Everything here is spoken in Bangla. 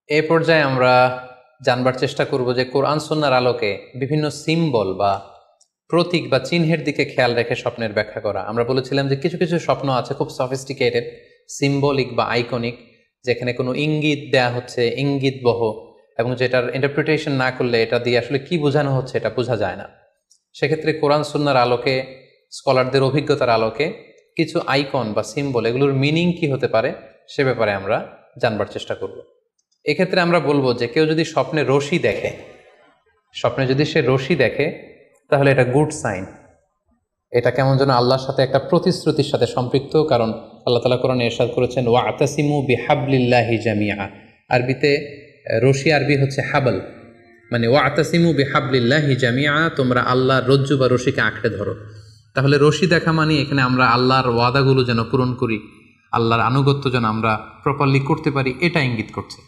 এই পর্যায়ে আমরা জানবার চেষ্টা করব যে কোরআন সুন্নাহর আলোকে বিভিন্ন সিম্বল বা প্রতীক বা চিহ্নের দিকে খেয়াল রেখে স্বপ্নের ব্যাখ্যা করা। আমরা বলেছিলাম যে কিছু কিছু স্বপ্ন আছে খুব সফিস্টিকেটেড, সিম্বলিক বা আইকনিক, যেখানে কোনো ইঙ্গিত দেয়া হচ্ছে, ইঙ্গিত বহ, এবং যেটার ইন্টারপ্রিটেশন না করলে এটা দিয়ে আসলে কি বোঝানো হচ্ছে এটা বোঝা যায় না। সেক্ষেত্রে কোরআন সুন্নাহর আলোকে, স্কলারদের অভিজ্ঞতার আলোকে কিছু আইকন বা সিম্বল, এগুলোর মিনিং কি হতে পারে সে ব্যাপারে আমরা জানবার চেষ্টা করব। এক্ষেত্রে আমরা বলবো যে কেউ যদি স্বপ্নে রশি দেখে, স্বপ্নে যদি সে রশি দেখে তাহলে এটা গুড সাইন। এটা কেমন যেন আল্লাহর সাথে একটা প্রতিশ্রুতির সাথে সম্পৃক্ত, কারণ আল্লাহ তাআলা কোরআনে ইরশাদ করেছেন ওয়াতাসিমু বিহাবলিল্লাহি জামিআ। আরবিতে রশি আরবি হচ্ছে হাবল, মানে ওয়াতাসিমু বিহাবলিল্লাহি জামিআ, তোমরা আল্লাহর রজ্জু বা রশিকে আঁকড়ে ধরো। তাহলে রশি দেখা মানে এখানে আমরা আল্লাহর ওয়াদাগুলো যেন পূরণ করি, আল্লাহর আনুগত্য যেন আমরা প্রপারলি করতে পারি, এটা ইঙ্গিত করছে।